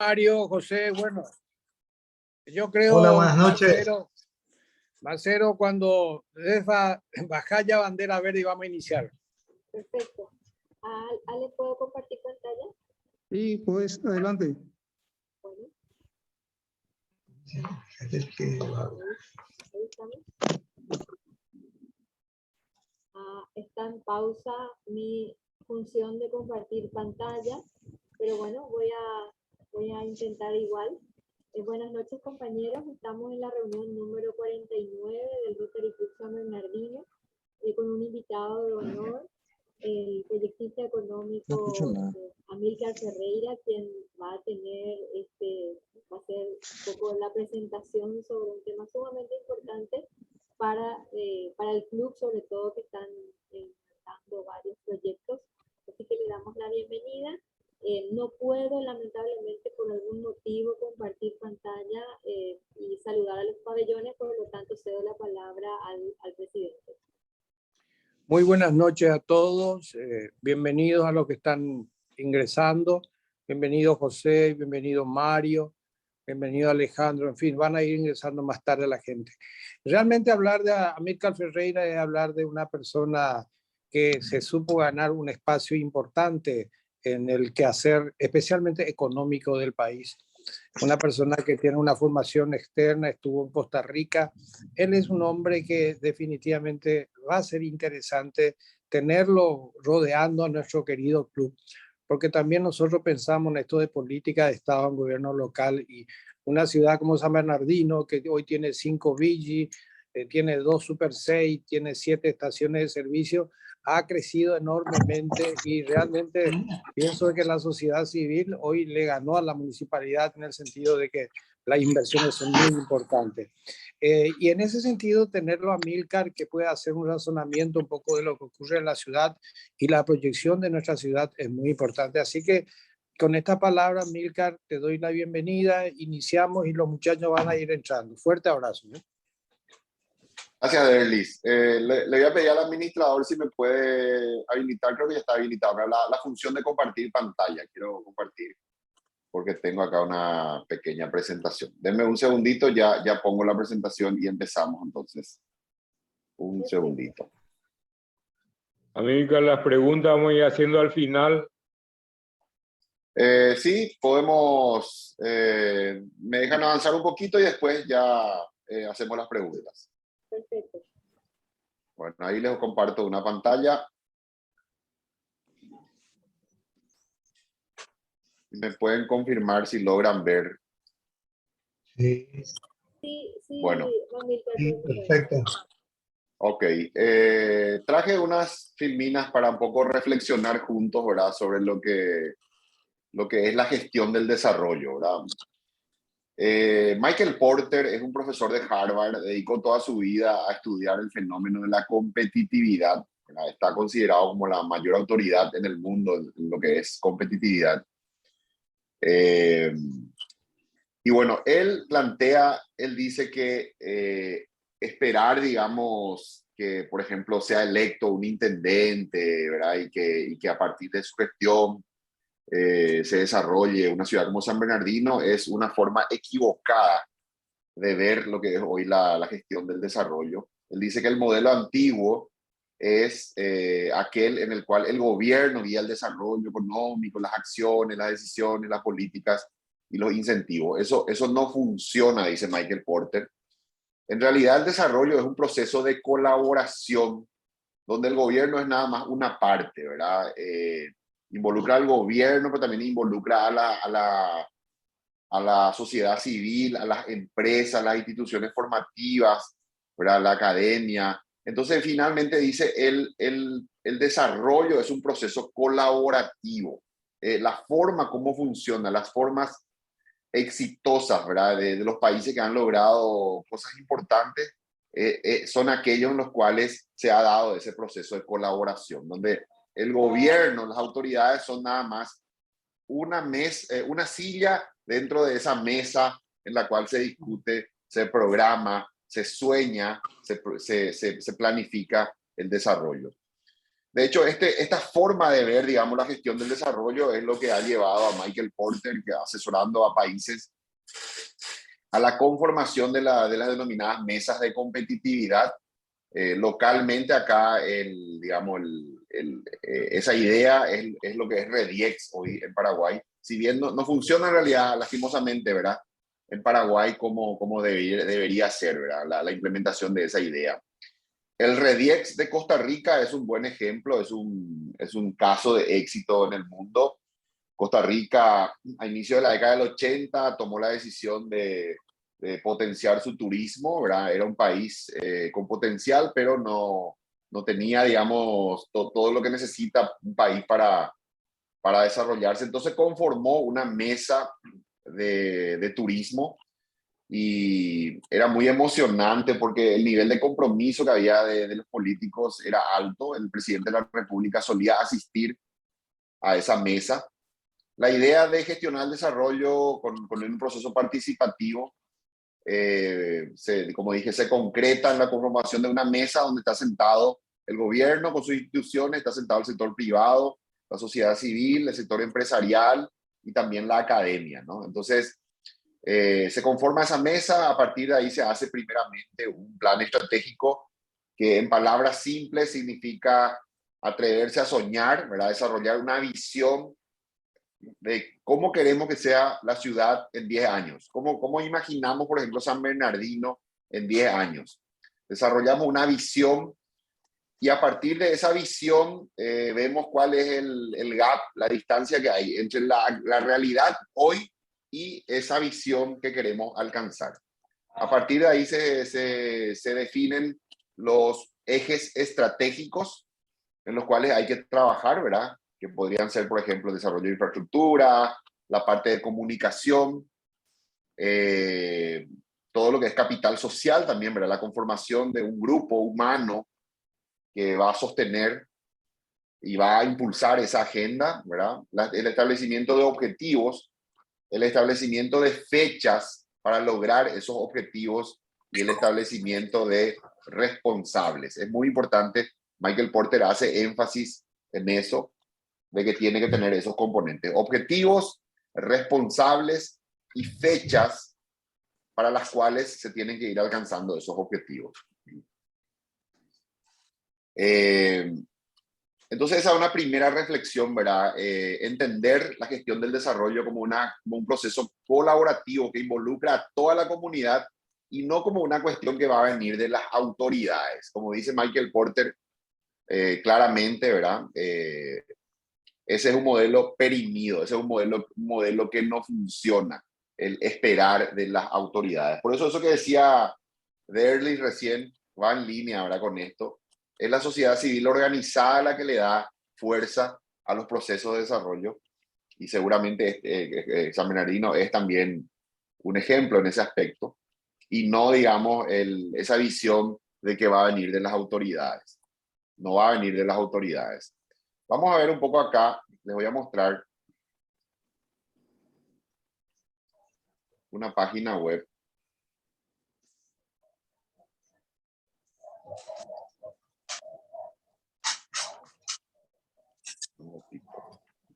Mario, José, bueno, yo creo, Hola, buenas noches. Marcelo, cuando bajar ya bandera verde y vamos a iniciar. Perfecto. ¿Ale puedo compartir pantalla? Sí, pues, adelante. Bueno. Es que Ahí estamos. Está en pausa mi función de compartir pantalla, pero bueno, voy a intentar igual. Buenas noches, compañeros. Estamos en la reunión número 49 del Rotary Club San Bernardino, con un invitado de honor, el proyectista económico Amílcar Ferreira, quien va a tener, va a hacer un poco la presentación sobre un tema sumamente importante para el club, sobre todo que están dando varios proyectos. Así que le damos la bienvenida. No puedo, lamentablemente, por algún motivo, compartir pantalla y saludar a los pabellones, por lo tanto, cedo la palabra al presidente. Muy buenas noches a todos. Bienvenidos a los que están ingresando. Bienvenido José, bienvenido Mario, bienvenido Alejandro. En fin, van a ir ingresando más tarde la gente. Realmente hablar de Amílcar Ferreira es hablar de una persona que se supo ganar un espacio importante en el quehacer, especialmente económico del país. Una persona que tiene una formación externa, estuvo en Costa Rica. Él es un hombre que definitivamente va a ser interesante tenerlo rodeando a nuestro querido club, porque también nosotros pensamos en esto de política de Estado en gobierno local, y una ciudad como San Bernardino, que hoy tiene 5 Vigi, tiene 2 Super 6, tiene 7 estaciones de servicio, ha crecido enormemente y realmente pienso que la sociedad civil hoy le ganó a la municipalidad en el sentido de que las inversiones son muy importantes. Y en ese sentido, tenerlo a Amílcar, que puede hacer un razonamiento un poco de lo que ocurre en la ciudad y la proyección de nuestra ciudad es muy importante. Así que con esta palabra, Amílcar, te doy la bienvenida, iniciamos y los muchachos van a ir entrando. Fuerte abrazo. Gracias, Derlis. Le voy a pedir al administrador si me puede habilitar, creo que ya está habilitado, la función de compartir pantalla. Quiero compartir porque tengo acá una pequeña presentación. Denme un segundito, ya pongo la presentación y empezamos entonces. Un segundito. Amílcar, las preguntas vamos a ir haciendo al final. Sí, podemos, me dejan avanzar un poquito y después ya hacemos las preguntas. Perfecto. Bueno, ahí les comparto una pantalla. ¿Me pueden confirmar si logran ver? sí, Sí, bueno. Sí, perfecto. Ok. Traje unas filminas para un poco reflexionar juntos, ¿verdad? Sobre lo que es la gestión del desarrollo, ¿verdad? Michael Porter es un profesor de Harvard, dedicó toda su vida a estudiar el fenómeno de la competitividad, ¿verdad? Está considerado como la mayor autoridad en el mundo en lo que es competitividad. Y bueno, él dice que esperar, digamos, que por ejemplo sea electo un intendente, ¿verdad? Y que a partir de su gestión se desarrolle una ciudad como San Bernardino es una forma equivocada de ver lo que es hoy la gestión del desarrollo. Él dice que el modelo antiguo es aquel en el cual el gobierno guía el desarrollo económico, las acciones, las decisiones, las políticas y los incentivos. Eso no funciona, dice Michael Porter. En realidad el desarrollo es un proceso de colaboración donde el gobierno es nada más una parte, ¿verdad? Involucra al gobierno, pero también involucra a la sociedad civil, a las empresas, a las instituciones formativas, ¿verdad? A la academia. Entonces, finalmente dice, el desarrollo es un proceso colaborativo. La forma como funciona, las formas exitosas, ¿verdad? De los países que han logrado cosas importantes, son aquellos en los cuales se ha dado ese proceso de colaboración, donde el gobierno, las autoridades son nada más una silla dentro de esa mesa en la cual se discute, se programa, se sueña, se planifica el desarrollo. De hecho, esta forma de ver, digamos, la gestión del desarrollo es lo que ha llevado a Michael Porter, que asesorando a países, a la conformación de las denominadas mesas de competitividad. Localmente acá, digamos, esa idea es lo que es REDIEX hoy en Paraguay. Si bien no funciona en realidad, lastimosamente, ¿verdad? En Paraguay como debería ser, ¿verdad? La implementación de esa idea. El REDIEX de Costa Rica es un buen ejemplo, es un caso de éxito en el mundo. Costa Rica, a inicio de la década del 80, tomó la decisión de potenciar su turismo, ¿verdad? Era un país con potencial, pero no tenía, digamos, todo lo que necesita un país para desarrollarse. Entonces conformó una mesa de turismo y era muy emocionante porque el nivel de compromiso que había de los políticos era alto. El presidente de la República solía asistir a esa mesa. La idea de gestionar el desarrollo con un proceso participativo, como dije, se concreta en la conformación de una mesa donde está sentado el gobierno con sus instituciones, está sentado el sector privado, la sociedad civil, el sector empresarial y también la academia, ¿no? Entonces, se conforma esa mesa, a partir de ahí se hace primeramente un plan estratégico que en palabras simples significa atreverse a soñar, ¿verdad? Desarrollar una visión de cómo queremos que sea la ciudad en 10 años. ¿Cómo imaginamos, por ejemplo, San Bernardino en 10 años? Desarrollamos una visión y a partir de esa visión vemos cuál es el gap, la distancia que hay entre la realidad hoy y esa visión que queremos alcanzar. A partir de ahí se definen los ejes estratégicos en los cuales hay que trabajar, ¿verdad? Que podrían ser, por ejemplo, el desarrollo de infraestructura, la parte de comunicación, todo lo que es capital social también, ¿verdad? La conformación de un grupo humano que va a sostener y va a impulsar esa agenda, ¿verdad? El establecimiento de objetivos, el establecimiento de fechas para lograr esos objetivos y el establecimiento de responsables. Es muy importante, Michael Porter hace énfasis en eso, de que tiene que tener esos componentes. Objetivos, responsables y fechas para las cuales se tienen que ir alcanzando esos objetivos. Entonces esa es una primera reflexión, ¿verdad? Entender la gestión del desarrollo como un proceso colaborativo que involucra a toda la comunidad y no como una cuestión que va a venir de las autoridades. Como dice Michael Porter claramente, ¿verdad? Ese es un modelo perimido, ese es un modelo que no funciona, el esperar de las autoridades. Por eso que decía Derly recién va en línea, ¿verdad? Con esto. Es la sociedad civil organizada la que le da fuerza a los procesos de desarrollo y seguramente San Bernardino es también un ejemplo en ese aspecto y no, digamos, esa visión de que va a venir de las autoridades. No va a venir de las autoridades. Vamos a ver un poco acá, les voy a mostrar una página web.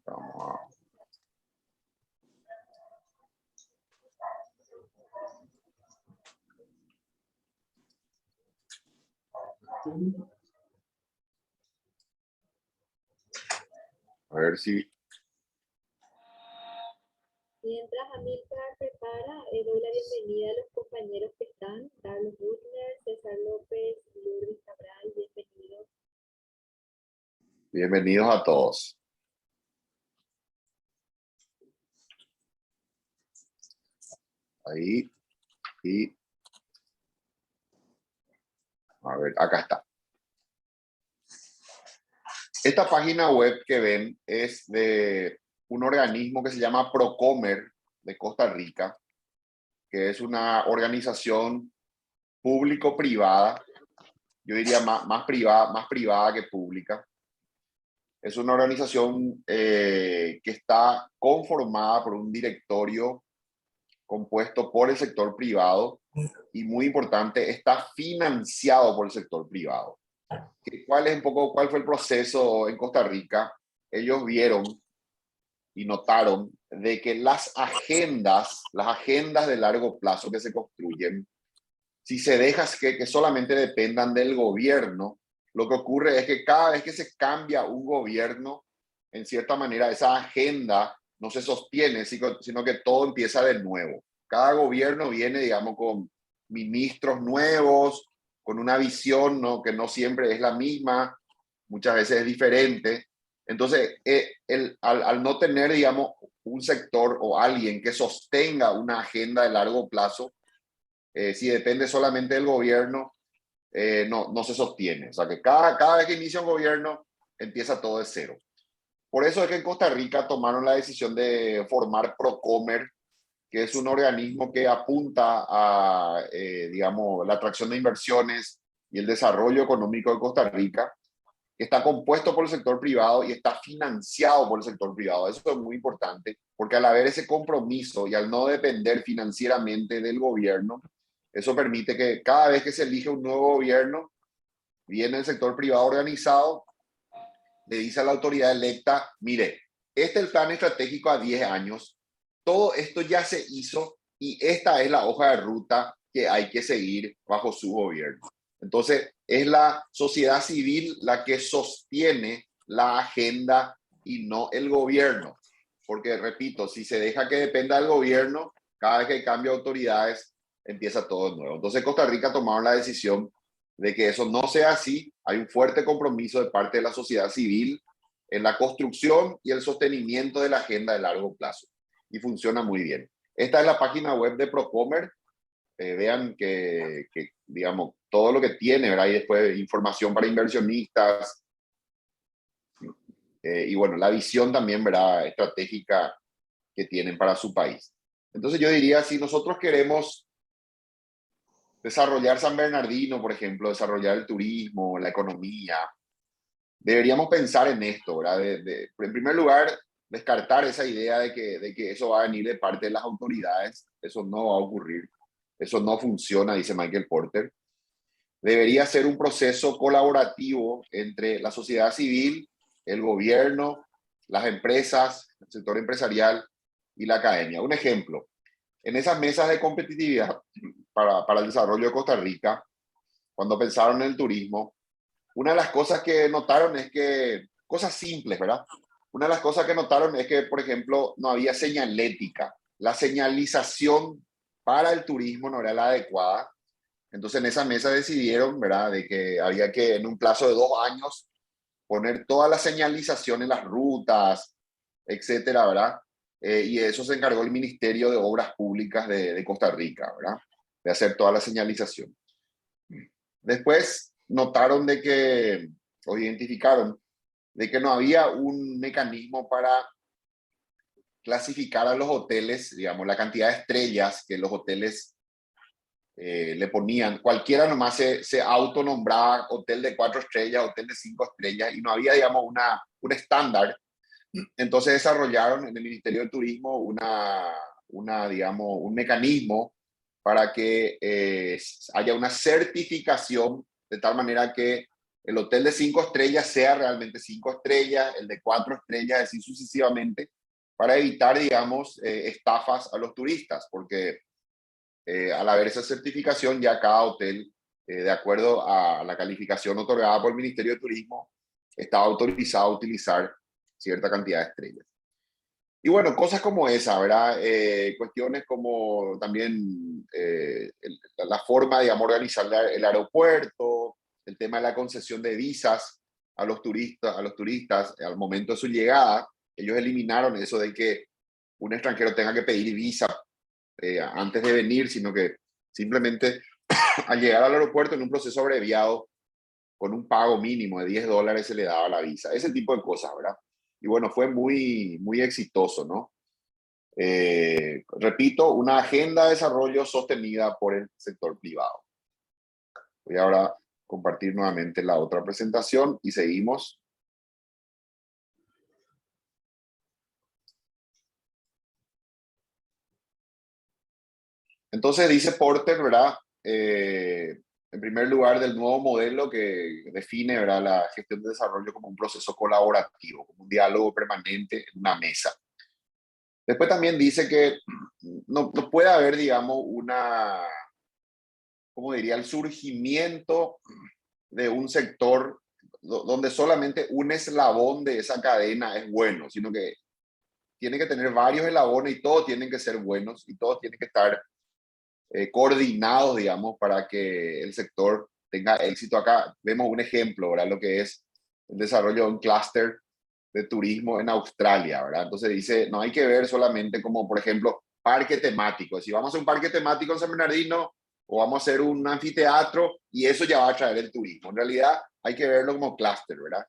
Vamos a... A ver si... Mientras Amílcar prepara, doy la bienvenida a los compañeros que están. Carlos Butner, César López, Lourdes Cabral, bienvenidos. Bienvenidos a todos. Ahí. Y... A ver, acá está. Esta página web que ven es de un organismo que se llama Procomer de Costa Rica, que es una organización público-privada, yo diría más privada que pública. Es una organización que está conformada por un directorio compuesto por el sector privado y, muy importante, está financiado por el sector privado. cuál fue el proceso en Costa Rica. Ellos vieron y notaron de que las agendas de largo plazo que se construyen, si se deja que solamente dependan del gobierno, lo que ocurre es que cada vez que se cambia un gobierno, en cierta manera esa agenda no se sostiene, sino que todo empieza de nuevo. Cada gobierno viene, digamos, con ministros nuevos, con una visión, ¿no?, que no siempre es la misma, muchas veces es diferente. Entonces, al no tener, digamos, un sector o alguien que sostenga una agenda de largo plazo, si depende solamente del gobierno, no se sostiene. O sea, que cada vez que inicia un gobierno, empieza todo de cero. Por eso es que en Costa Rica tomaron la decisión de formar Procomer, que es un organismo que apunta a, digamos, la atracción de inversiones y el desarrollo económico de Costa Rica, que está compuesto por el sector privado y está financiado por el sector privado. Eso es muy importante, porque al haber ese compromiso y al no depender financieramente del gobierno, eso permite que cada vez que se elige un nuevo gobierno, viene el sector privado organizado, le dice a la autoridad electa, mire, este es el plan estratégico a 10 años, todo esto ya se hizo y esta es la hoja de ruta que hay que seguir bajo su gobierno. Entonces, es la sociedad civil la que sostiene la agenda y no el gobierno. Porque, repito, si se deja que dependa del gobierno, cada vez que cambia autoridades, empieza todo de nuevo. Entonces, Costa Rica tomaron la decisión de que eso no sea así. Hay un fuerte compromiso de parte de la sociedad civil en la construcción y el sostenimiento de la agenda de largo plazo. Y funciona muy bien. Esta es la página web de Procomer. Vean que, digamos, todo lo que tiene, ¿verdad? Y después información para inversionistas. Y bueno, la visión también, ¿verdad?, estratégica que tienen para su país. Entonces yo diría, si nosotros queremos desarrollar San Bernardino, por ejemplo, desarrollar el turismo, la economía, deberíamos pensar en esto, ¿verdad? En primer lugar, descartar esa idea de que eso va a venir de parte de las autoridades. Eso no va a ocurrir. Eso no funciona, dice Michael Porter. Debería ser un proceso colaborativo entre la sociedad civil, el gobierno, las empresas, el sector empresarial y la academia. Un ejemplo, en esas mesas de competitividad para el desarrollo de Costa Rica, cuando pensaron en el turismo, una de las cosas que notaron es que, cosas simples, ¿verdad? Una de las cosas que notaron es que, por ejemplo, no había señalética. La señalización para el turismo no era la adecuada. Entonces, en esa mesa decidieron, ¿verdad?, de que había que, en un plazo de 2 años, poner toda la señalización en las rutas, etcétera, ¿verdad? Y de eso se encargó el Ministerio de Obras Públicas de Costa Rica, ¿verdad?, de hacer toda la señalización. Después notaron de que, o identificaron, de que no había un mecanismo para clasificar a los hoteles, digamos, la cantidad de estrellas que los hoteles le ponían. Cualquiera nomás se autonombraba hotel de 4 estrellas, hotel de 5 estrellas, y no había, digamos, un estándar. Entonces desarrollaron en el Ministerio de Turismo digamos, un mecanismo para que haya una certificación de tal manera que el hotel de 5 estrellas sea realmente 5 estrellas, el de 4 estrellas, así sucesivamente, para evitar, digamos, estafas a los turistas, porque al haber esa certificación, ya cada hotel, de acuerdo a la calificación otorgada por el Ministerio de Turismo, estaba autorizado a utilizar cierta cantidad de estrellas. Y bueno, cosas como esa, ¿verdad? Cuestiones como también la forma, digamos, organizar el aeropuerto, el tema de la concesión de visas a los turistas al momento de su llegada. Ellos eliminaron eso de que un extranjero tenga que pedir visa antes de venir, sino que simplemente al llegar al aeropuerto en un proceso abreviado, con un pago mínimo de $10 se le daba la visa. Ese tipo de cosas, ¿verdad? Y bueno, fue muy, muy exitoso, ¿no? Repito, una agenda de desarrollo sostenida por el sector privado. Voy ahora a compartir nuevamente la otra presentación y seguimos. Entonces dice Porter, ¿verdad? en primer lugar, del nuevo modelo que define, ¿verdad?, la gestión de desarrollo como un proceso colaborativo, como un diálogo permanente en una mesa. Después también dice que no puede haber, digamos, ¿cómo diría?, el surgimiento de un sector donde solamente un eslabón de esa cadena es bueno, sino que tiene que tener varios eslabones y todos tienen que ser buenos y todos tienen que estar coordinados, digamos, para que el sector tenga éxito. Acá vemos un ejemplo, ¿verdad?, lo que es el desarrollo de un clúster de turismo en Australia, ¿verdad? Entonces dice, no hay que ver solamente como, por ejemplo, parque temático. Si vamos a hacer un parque temático en San Bernardino o vamos a hacer un anfiteatro y eso ya va a traer el turismo. En realidad hay que verlo como clúster, ¿verdad?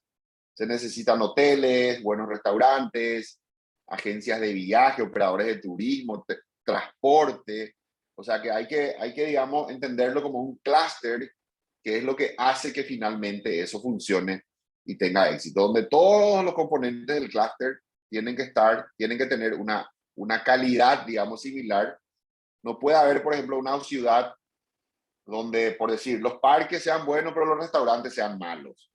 Se necesitan hoteles, buenos restaurantes, agencias de viaje, operadores de turismo, transporte. O sea que hay que, digamos, entenderlo como un clúster, que es lo que hace que finalmente eso funcione y tenga éxito, donde todos los componentes del clúster tienen que tener una calidad, digamos, similar. No puede haber, por ejemplo, una ciudad donde, por decir, los parques sean buenos, pero los restaurantes sean malos.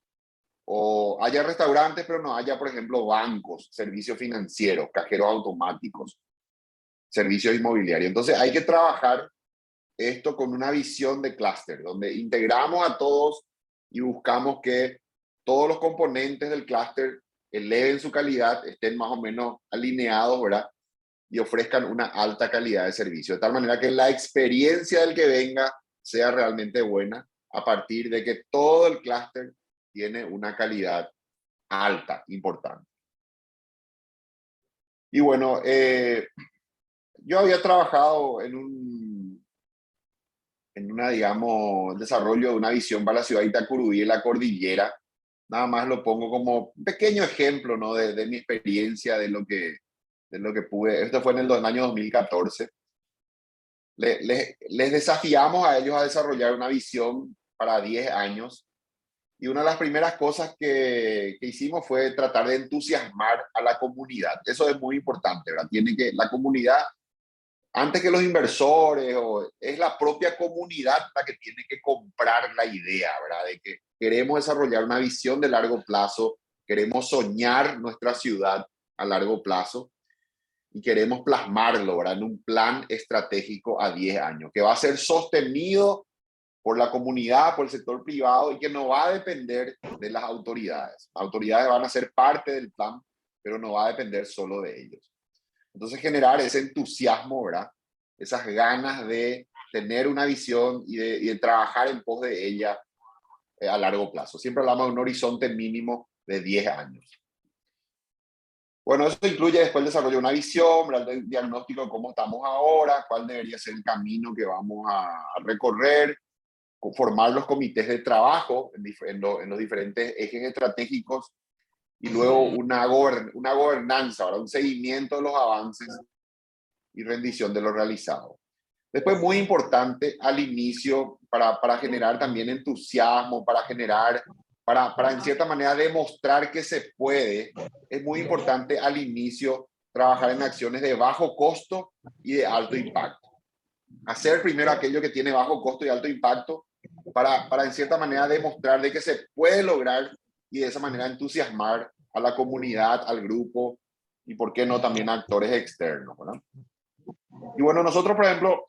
O haya restaurantes, pero no haya, por ejemplo, bancos, servicios financieros, cajeros automáticos, servicios inmobiliarios. Entonces hay que trabajar esto con una visión de clúster, donde integramos a todos y buscamos que todos los componentes del clúster eleven su calidad, estén más o menos alineados, ¿verdad?, y ofrezcan una alta calidad de servicio, de tal manera que la experiencia del que venga sea realmente buena, a partir de que todo el clúster tiene una calidad alta, importante. Y bueno, yo había trabajado en digamos, desarrollo de una visión para la ciudad de Itacurubí y la cordillera. Nada más lo pongo como un pequeño ejemplo, ¿no?, de mi experiencia, de lo que pude. Esto fue en el año 2014. Les desafiamos a ellos a desarrollar una visión para 10 años. Y una de las primeras cosas que hicimos fue tratar de entusiasmar a la comunidad. Eso es muy importante, ¿verdad? La comunidad, antes que los inversores, es la propia comunidad la que tiene que comprar la idea, ¿verdad?, de que queremos desarrollar una visión de largo plazo, queremos soñar nuestra ciudad a largo plazo y queremos plasmarlo, ¿verdad?, en un plan estratégico a 10 años, que va a ser sostenido por la comunidad, por el sector privado, y que no va a depender de las autoridades. Las autoridades van a ser parte del plan, pero no va a depender solo de ellos. Entonces, generar ese entusiasmo, ¿verdad?, esas ganas de tener una visión y de trabajar en pos de ella a largo plazo. Siempre hablamos de un horizonte mínimo de 10 años. Bueno, eso incluye después el desarrollo de una visión, el diagnóstico de cómo estamos ahora, cuál debería ser el camino que vamos a recorrer, formar los comités de trabajo en los diferentes ejes estratégicos y luego una gobernanza, ¿verdad?, un seguimiento de los avances y rendición de lo realizado. Después, muy importante al inicio, para generar también entusiasmo, para en cierta manera demostrar que se puede, es muy importante al inicio trabajar en acciones de bajo costo y de alto impacto. Hacer primero aquello que tiene bajo costo y alto impacto para en cierta manera demostrar de que se puede lograr y de esa manera entusiasmar a la comunidad, al grupo y, por qué no, también a actores externos, ¿verdad? Y bueno, nosotros, por ejemplo,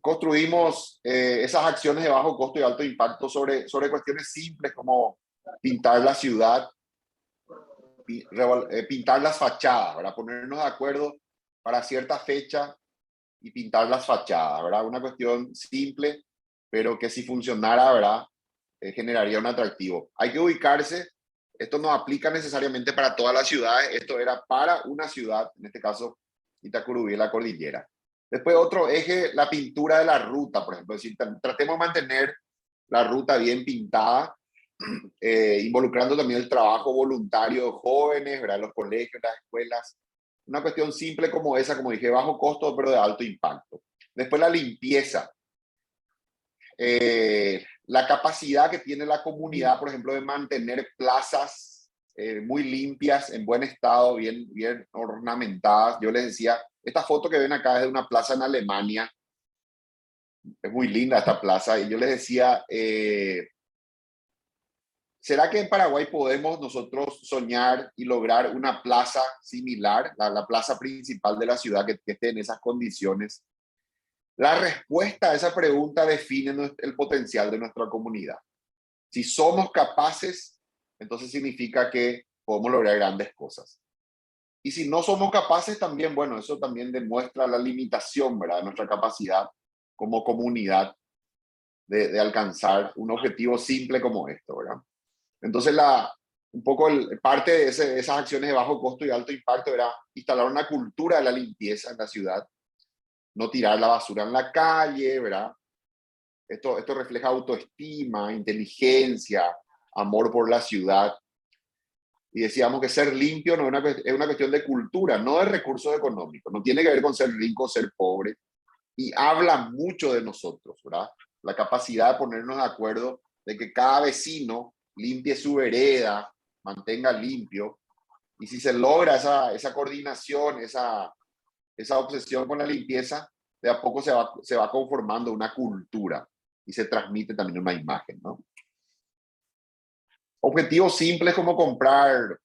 construimos esas acciones de bajo costo y alto impacto sobre cuestiones simples como pintar la ciudad, pintar las fachadas, ¿verdad?, ponernos de acuerdo para cierta fecha y pintar las fachadas, ¿verdad? Una cuestión simple, pero que si funcionara, ¿verdad?, generaría un atractivo. Hay que ubicarse. Esto no aplica necesariamente para todas las ciudades. Esto era para una ciudad, en este caso Itacurubí y la cordillera. Después otro eje, la pintura de la ruta, por ejemplo. Es decir, tratemos de mantener la ruta bien pintada, involucrando también el trabajo voluntario de jóvenes, ¿verdad?, los colegios, las escuelas. Una cuestión simple como esa, como dije, bajo costo, pero de alto impacto. Después la limpieza. La capacidad que tiene la comunidad, por ejemplo, de mantener plazas muy limpias, en buen estado, bien ornamentadas. Yo les decía, esta foto que ven acá es de una plaza en Alemania, es muy linda esta plaza, y yo les decía, ¿será que en Paraguay podemos nosotros soñar y lograr una plaza similar, la plaza principal de la ciudad que esté en esas condiciones? La respuesta a esa pregunta define el potencial de nuestra comunidad. Si somos capaces, entonces significa que podemos lograr grandes cosas. Y si no somos capaces también, bueno, eso también demuestra la limitación, ¿verdad?, de nuestra capacidad como comunidad de alcanzar un objetivo simple como esto, ¿verdad? Entonces, un poco parte de esas acciones de bajo costo y alto impacto era instalar una cultura de la limpieza en la ciudad, no tirar la basura en la calle, ¿verdad? Esto refleja autoestima, inteligencia, amor por la ciudad. Y decíamos que ser limpio no es una cuestión de cultura, no de recursos económicos. No tiene que ver con ser rico o ser pobre. Y habla mucho de nosotros, ¿verdad? La capacidad de ponernos de acuerdo de que cada vecino limpie su vereda, mantenga limpio. Y si se logra esa coordinación, esa obsesión con la limpieza, de a poco se va conformando una cultura y se transmite también una imagen, ¿no? Objetivos simples como comprar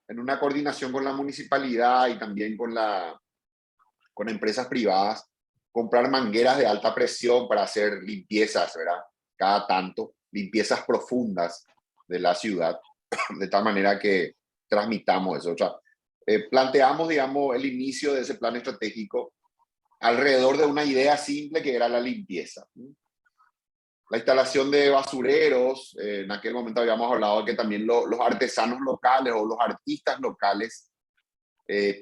en una coordinación con la municipalidad y también con empresas privadas, comprar mangueras de alta presión para hacer limpiezas, ¿verdad? Cada tanto, limpiezas profundas de la ciudad, de tal manera que transmitamos eso. O sea, planteamos, digamos, el inicio de ese plan estratégico alrededor de una idea simple que era la limpieza. La instalación de basureros, en aquel momento habíamos hablado de que también los artesanos locales o los artistas locales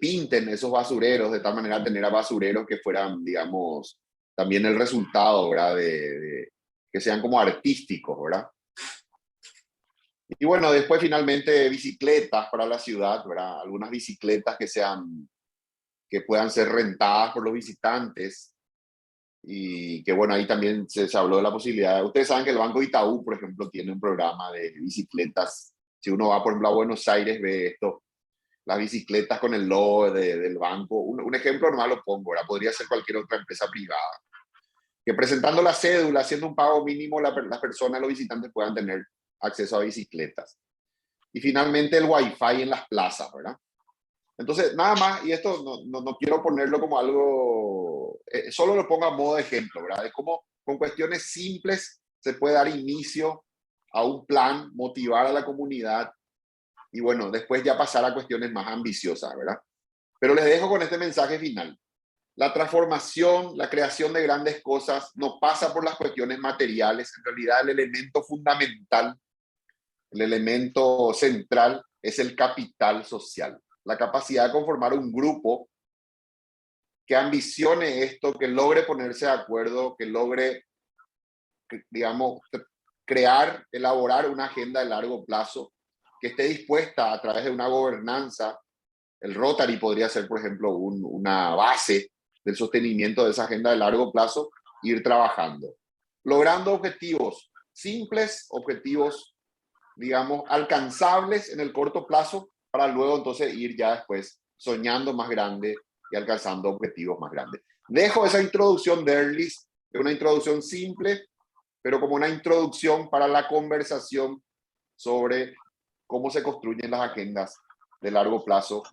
pinten esos basureros de tal manera de tener a basureros que fueran, digamos, también el resultado, ¿verdad? Que sean como artísticos, ¿verdad? Y bueno, después finalmente bicicletas para la ciudad, ¿verdad? Algunas bicicletas que puedan ser rentadas por los visitantes. Y que bueno, ahí también se habló de la posibilidad. Ustedes saben que el Banco Itaú, por ejemplo, tiene un programa de bicicletas. Si uno va, por ejemplo, a Buenos Aires, ve esto, las bicicletas con el logo del banco. Un ejemplo normal lo pongo, ¿verdad? Podría ser cualquier otra empresa privada. Que presentando la cédula, haciendo un pago mínimo, las personas, los visitantes puedan tener acceso a bicicletas. Y finalmente el Wi-Fi en las plazas, ¿verdad? Entonces, nada más, y esto no quiero ponerlo como algo, solo lo pongo a modo de ejemplo, ¿verdad? De cómo con cuestiones simples se puede dar inicio a un plan, motivar a la comunidad y bueno, después ya pasar a cuestiones más ambiciosas, ¿verdad? Pero les dejo con este mensaje final. La transformación, la creación de grandes cosas no pasa por las cuestiones materiales. En realidad, el elemento fundamental, el elemento central es el capital social. La capacidad de conformar un grupo que ambicione esto, que logre ponerse de acuerdo, que logre, digamos, crear, elaborar una agenda de largo plazo, que esté dispuesta a través de una gobernanza. El Rotary podría ser, por ejemplo, una base del sostenimiento de esa agenda de largo plazo, ir trabajando, logrando objetivos simples, objetivos, digamos, alcanzables en el corto plazo, para luego entonces ir ya después soñando más grande y alcanzando objetivos más grandes. Dejo esa introducción de Erlis, de una introducción simple, pero como una introducción para la conversación sobre cómo se construyen las agendas de largo plazo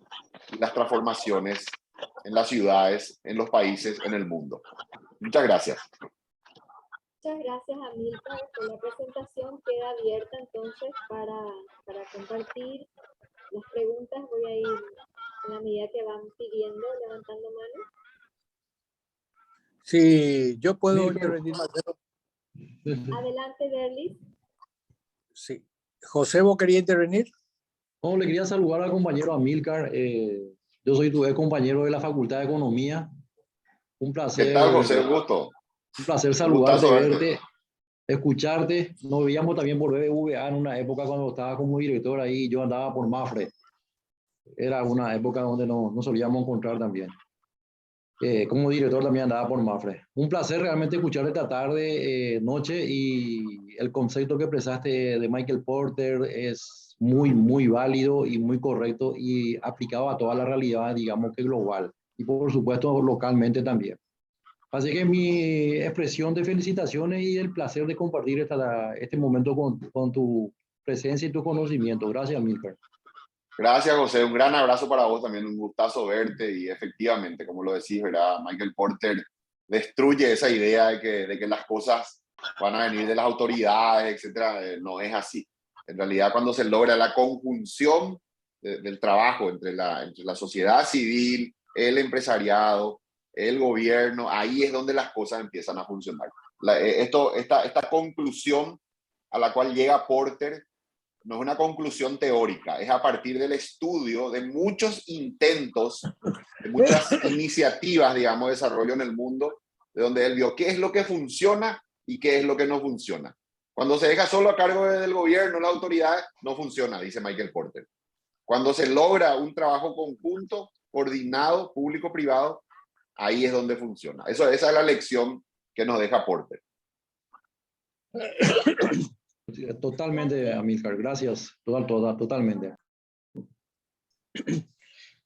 y las transformaciones en las ciudades, en los países, en el mundo. Muchas gracias. Muchas gracias, Amílcar, por la presentación. Queda abierta entonces para compartir las preguntas. Voy a ir en la medida que van pidiendo, levantando manos. Sí, yo puedo intervenir. Adelante, Derlis. Sí. José, ¿vos querías intervenir? No, le quería saludar al compañero Amílcar. Yo soy tu ex compañero de la Facultad de Economía. Un placer. ¿Qué tal, José? Un gusto. Un placer saludarte, verte, escucharte. Nos veíamos también por BBVA en una época cuando estaba como director ahí. Yo andaba por Mafre. Era una época donde nos solíamos encontrar también. Como director también andaba por Mafre. Un placer realmente escucharte esta tarde, noche, y el concepto que expresaste de Michael Porter es muy, muy válido y muy correcto y aplicado a toda la realidad, digamos que global, y por supuesto localmente también. Así que mi expresión de felicitaciones y el placer de compartir este momento con tu presencia y tu conocimiento. Gracias, Milker. Gracias, José. Un gran abrazo para vos también. Un gustazo verte. Y efectivamente, como lo decís, ¿verdad? Michael Porter destruye esa idea de que las cosas van a venir de las autoridades, etcétera. No es así. En realidad, cuando se logra la conjunción del trabajo entre la sociedad civil, el empresariado, el gobierno, ahí es donde las cosas empiezan a funcionar. Esta conclusión a la cual llega Porter no es una conclusión teórica, es a partir del estudio de muchos intentos, de muchas iniciativas, digamos, de desarrollo en el mundo, de donde él vio qué es lo que funciona y qué es lo que no funciona. Cuando se deja solo a cargo del gobierno, la autoridad, no funciona, dice Michael Porter. Cuando se logra un trabajo conjunto, coordinado, público-privado, ahí es donde funciona. Esa es la lección que nos deja Porter. Totalmente, Amílcar, gracias. Totalmente.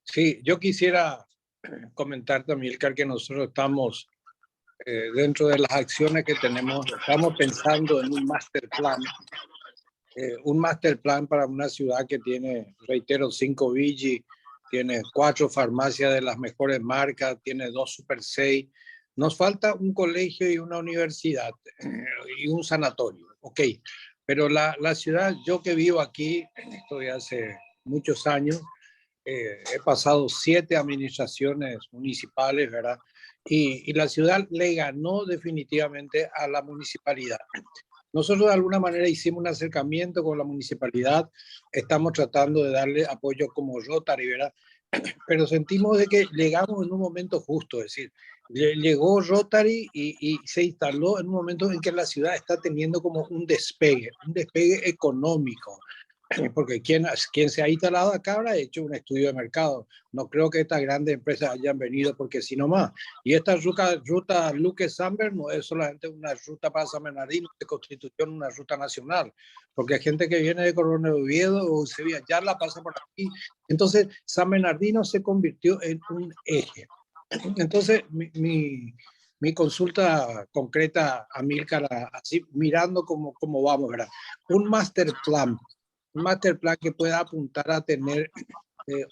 Sí, yo quisiera comentar también, Amílcar, que nosotros estamos dentro de las acciones que tenemos, estamos pensando en un master plan para una ciudad que tiene, reitero, 5 villas, tiene 4 farmacias de las mejores marcas, tiene 2 Super 6. Nos falta un colegio y una universidad y un sanatorio, ok. Pero la ciudad, yo que vivo aquí, estoy hace muchos años, he pasado 7 administraciones municipales, ¿verdad? Y la ciudad le ganó definitivamente a la municipalidad. Nosotros de alguna manera hicimos un acercamiento con la municipalidad, estamos tratando de darle apoyo como Rotary, ¿verdad? Pero sentimos de que llegamos en un momento justo, es decir, llegó Rotary y se instaló en un momento en que la ciudad está teniendo como un despegue económico, porque quien se ha instalado acá habrá hecho un estudio de mercado. No creo que estas grandes empresas hayan venido porque sí nomás. Y esta ruta Luque Samber no es solamente una ruta para San Bernardino, se constituyó en una ruta nacional, porque hay gente que viene de Coronel Oviedo o Sevilla, ya la pasa por aquí. Entonces, San Bernardino se convirtió en un eje. Entonces, mi consulta concreta a Amílcar, así mirando cómo vamos, ¿verdad? Un master plan que pueda apuntar a tener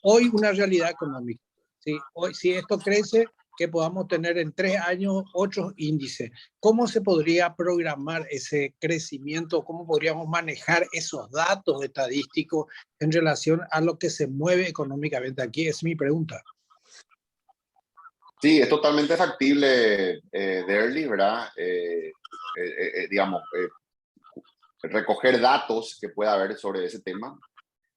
hoy una realidad económica. ¿Sí? Hoy, si esto crece, que podamos tener en 3 años 8 índices. ¿Cómo se podría programar ese crecimiento? ¿Cómo podríamos manejar esos datos estadísticos en relación a lo que se mueve económicamente? Aquí es mi pregunta. Sí, es totalmente factible, Derly, ¿verdad? Digamos, recoger datos que pueda haber sobre ese tema.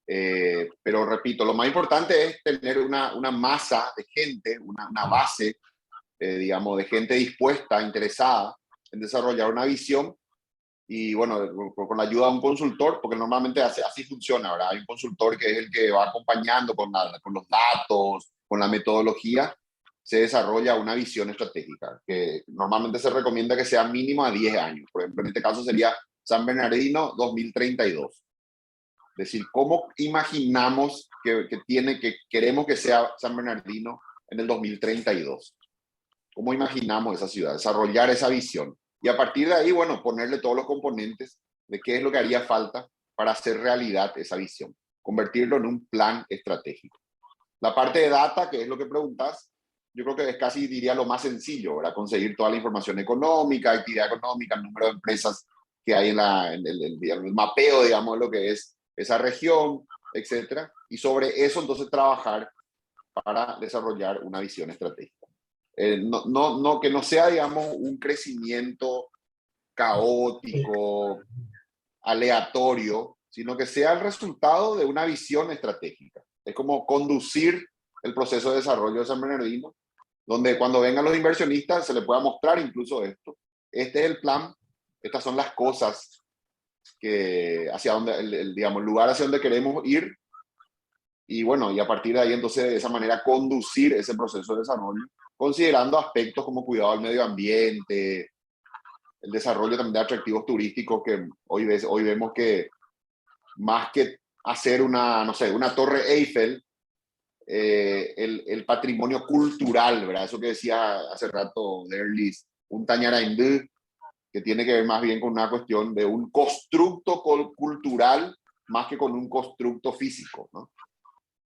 Pero repito, lo más importante es tener una masa de gente, una base, digamos, de gente dispuesta, interesada en desarrollar una visión y, bueno, con la ayuda de un consultor, porque normalmente así funciona, ¿verdad? Hay un consultor que es el que va acompañando con los datos, con la metodología, se desarrolla una visión estratégica, que normalmente se recomienda que sea mínimo a 10 años. Por ejemplo, en este caso sería San Bernardino 2032. Es decir, ¿cómo imaginamos que queremos que sea San Bernardino en el 2032? ¿Cómo imaginamos esa ciudad? Desarrollar esa visión. Y a partir de ahí, bueno, ponerle todos los componentes de qué es lo que haría falta para hacer realidad esa visión. Convertirlo en un plan estratégico. La parte de data, que es lo que preguntas, yo creo que es casi, diría, lo más sencillo, ¿verdad? Conseguir toda la información económica, actividad económica, el número de empresas que hay en el mapeo, digamos, lo que es esa región, etcétera. Y sobre eso, entonces, trabajar para desarrollar una visión estratégica. Que no sea, digamos, un crecimiento caótico, aleatorio, sino que sea el resultado de una visión estratégica. Es como conducir el proceso de desarrollo de San Bernardino, donde cuando vengan los inversionistas se les pueda mostrar incluso esto. Este es el plan, estas son las cosas hacia donde, digamos, el lugar hacia donde queremos ir. Y bueno, y a partir de ahí, entonces, de esa manera, conducir ese proceso de desarrollo, considerando aspectos como cuidado del medio ambiente, el desarrollo también de atractivos turísticos, que hoy vemos que más que hacer una, no sé, una torre Eiffel, el patrimonio cultural, ¿verdad? Eso que decía hace rato Derlis, un Tañarandú, que tiene que ver más bien con una cuestión de un constructo cultural más que con un constructo físico, ¿no?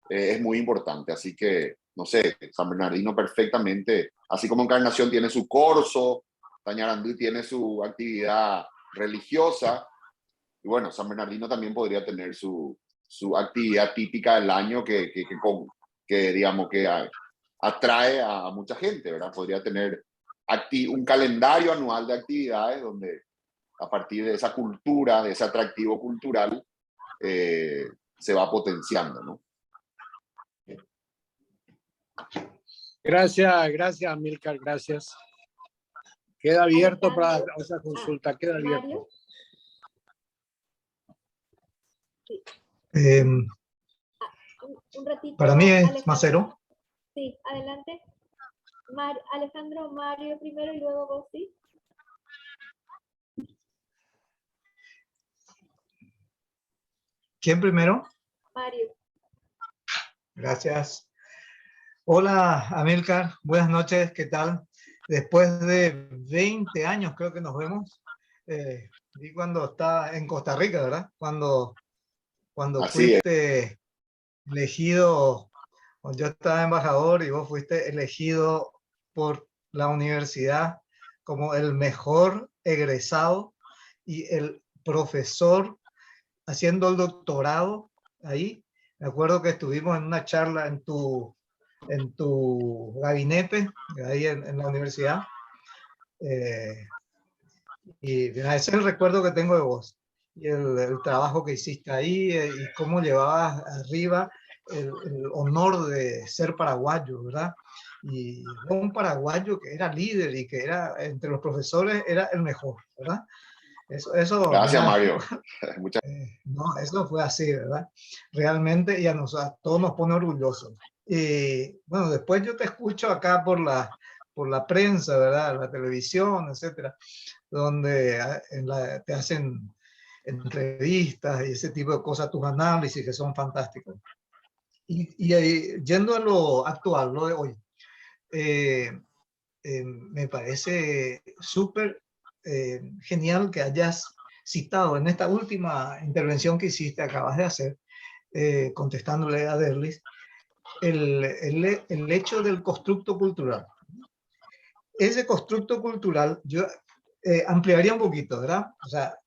Es muy importante, así que, no sé, San Bernardino perfectamente, así como Encarnación tiene su corso, Tañarandú tiene su actividad religiosa, y bueno, San Bernardino también podría tener su actividad típica del año que digamos, que atrae a mucha gente, ¿verdad? Podría tener un calendario anual de actividades donde a partir de esa cultura, de ese atractivo cultural, se va potenciando, ¿no? Gracias, Amílcar, gracias. Queda abierto para esa consulta, queda abierto. Sí. Un ratito. Para mí es Alejandro. Macero. Sí, adelante. Alejandro, Mario primero y luego vos, ¿sí? ¿Quién primero? Mario. Gracias. Hola, Amílcar. Buenas noches. ¿Qué tal? Después de 20 años creo que nos vemos. Vi cuando estaba en Costa Rica, ¿verdad? Cuando fuiste elegido, yo estaba embajador y vos fuiste elegido por la universidad como el mejor egresado y el profesor haciendo el doctorado ahí. Me acuerdo que estuvimos en una charla en tu gabinete, ahí en la universidad. Y ese es el recuerdo que tengo de vos. Y el trabajo que hiciste ahí y cómo llevabas arriba el honor de ser paraguayo, ¿verdad? Y un paraguayo que era líder y que era, entre los profesores, era el mejor, ¿verdad? Eso, gracias, ¿verdad? Mario. No, eso fue así, ¿verdad? Realmente, y a todos nos pone orgullosos. Y bueno, después yo te escucho acá por la prensa, ¿verdad? La televisión, etcétera, donde te hacen entrevistas y ese tipo de cosas, tus análisis que son fantásticos. Y yendo a lo actual, lo de hoy, me parece súper genial que hayas citado en esta última intervención que hiciste, acabas de hacer, contestándole a Derlis, el hecho del constructo cultural. Ese constructo cultural, yo ampliaría un poquito, ¿verdad? O sea,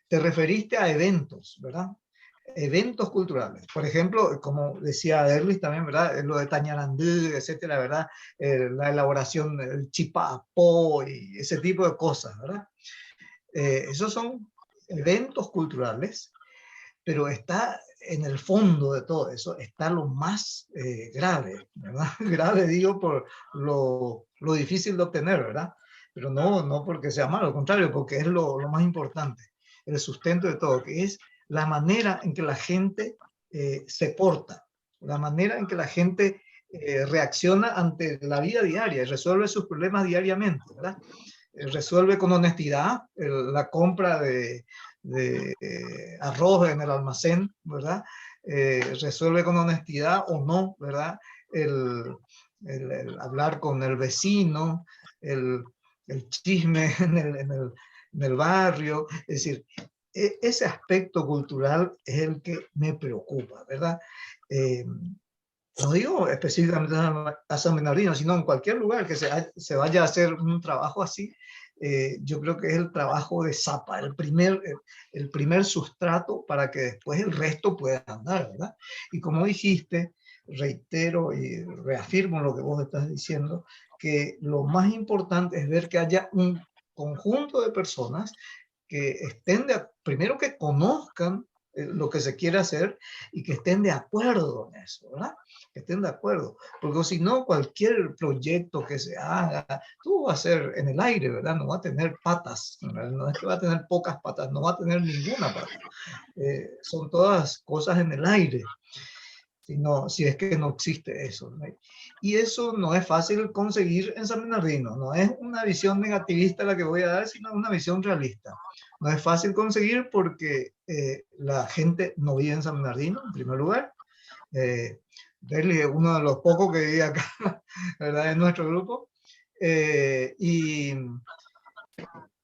te referiste a eventos, ¿verdad? Eventos culturales. Por ejemplo, como decía Derlis también, ¿verdad? Lo de Tañarandú, etcétera, ¿verdad? La elaboración del chipapó y ese tipo de cosas, ¿verdad? Esos son eventos culturales, pero está en el fondo de todo eso, está lo más grave, ¿verdad? Grave digo por lo difícil de obtener, ¿verdad? Pero no porque sea malo, al contrario, porque es lo más importante, el sustento de todo, que es la manera en que la gente se porta, la manera en que la gente reacciona ante la vida diaria y resuelve sus problemas diariamente, ¿verdad? Resuelve con honestidad la compra de arroz en el almacén, ¿verdad? Resuelve con honestidad o no, ¿verdad? El hablar con el vecino, el chisme en el barrio, es decir, ese aspecto cultural es el que me preocupa, ¿verdad? No digo específicamente a San Bernardino, sino en cualquier lugar que se vaya a hacer un trabajo así, yo creo que es el trabajo de zapa, el primer sustrato para que después el resto pueda andar, ¿verdad? Y como dijiste, reitero y reafirmo lo que vos estás diciendo, que lo más importante es ver que haya un conjunto de personas que estén primero que conozcan lo que se quiere hacer y que estén de acuerdo en eso, ¿verdad? Que estén de acuerdo, porque si no, cualquier proyecto que se haga, todo va a ser en el aire, ¿verdad? No va a tener patas, no es que va a tener pocas patas, no va a tener ninguna pata. Son todas cosas en el aire, si es que no existe eso, ¿no? Y eso no es fácil conseguir en San Bernardino, no es una visión negativista la que voy a dar, sino una visión realista. No es fácil conseguir porque la gente no vive en San Bernardino, en primer lugar. Derli es uno de los pocos que vive acá, ¿verdad? En nuestro grupo.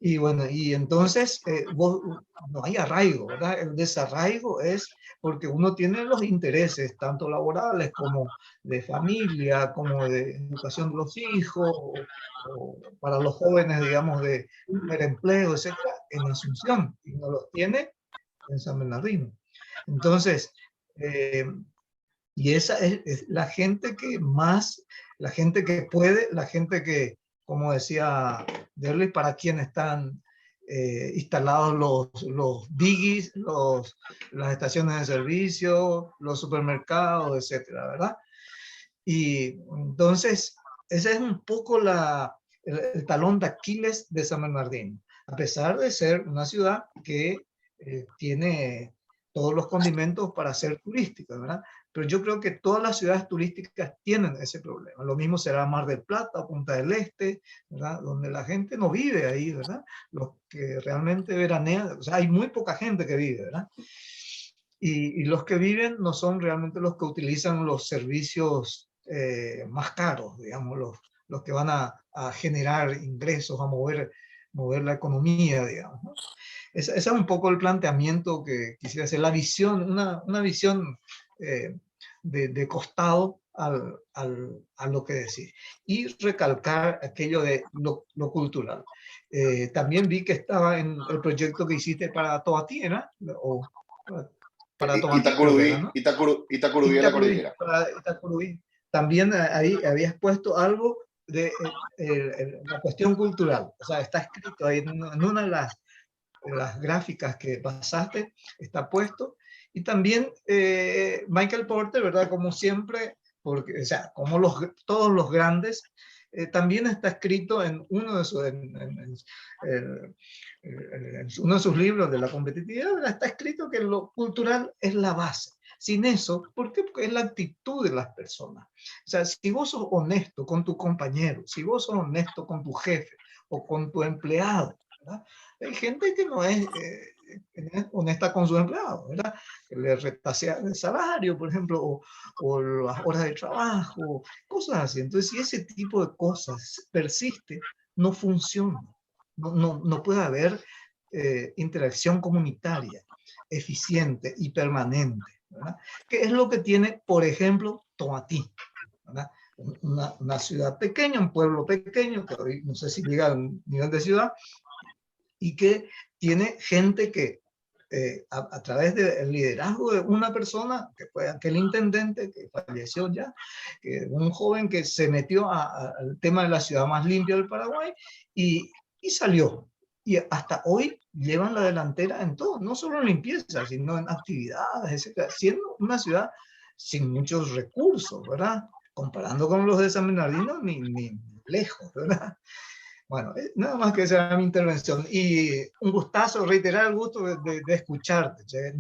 Y bueno, y entonces no hay arraigo, ¿verdad? El desarraigo es porque uno tiene los intereses, tanto laborales como de familia, como de educación de los hijos, o para los jóvenes, digamos, de primer empleo, etcétera, en Asunción, y no los tiene en San Bernardino. Entonces, y esa es la gente que más, la gente que puede, la gente que, como decía Derly, para quien están instalados los biggies, las estaciones de servicio, los supermercados, etcétera, ¿verdad? Y entonces, ese es un poco el talón de Aquiles de San Bernardino, a pesar de ser una ciudad que tiene todos los condimentos para ser turística, ¿verdad? Pero yo creo que todas las ciudades turísticas tienen ese problema. Lo mismo será Mar del Plata o Punta del Este, ¿verdad? Donde la gente no vive ahí, ¿verdad? Los que realmente veranean, o sea, hay muy poca gente que vive, ¿verdad? Y los que viven no son realmente los que utilizan los servicios más caros, digamos, los que van a generar ingresos, a mover la economía, digamos, ¿no? Ese es un poco el planteamiento que quisiera hacer, la visión, una visión de costado a lo que decir. Y recalcar aquello de lo cultural. También vi que estaba en el proyecto que hiciste para Tobatía, o para Tomatí, ¿no? Itacurubí de la Cordillera. Para Itacurubí. También ahí habías puesto algo de la cuestión cultural. O sea, está escrito ahí en una de las gráficas que pasaste, está puesto. Y también Michael Porter, ¿verdad? Como siempre, porque, o sea, como todos los grandes, también está escrito en uno de uno de sus libros de la competitividad, ¿verdad? Está escrito que lo cultural es la base. Sin eso, ¿por qué? Porque es la actitud de las personas. O sea, si vos sos honesto con tu compañero, si vos sos honesto con tu jefe o con tu empleado, ¿verdad? Hay gente que no es honesta con su empleado, ¿verdad? Que le retasea el salario, por ejemplo, o las horas de trabajo, cosas así. Entonces, si ese tipo de cosas persiste, no funciona. No puede haber interacción comunitaria eficiente y permanente, ¿verdad? Que es lo que tiene, por ejemplo, Tomatí, ¿verdad? Una ciudad pequeña, un pueblo pequeño, que hoy no sé si llega al nivel de ciudad, y que tiene gente que a través del liderazgo de una persona, que fue aquel intendente que falleció ya, un joven que se metió al tema de la ciudad más limpia del Paraguay y salió. Y hasta hoy llevan la delantera en todo, no solo en limpieza, sino en actividades, etc. Siendo una ciudad sin muchos recursos, ¿verdad? Comparando con los de San Bernardino, ni lejos, ¿verdad? Bueno, nada más que esa era mi intervención. Y un gustazo, reiterar el gusto de escucharte. Che.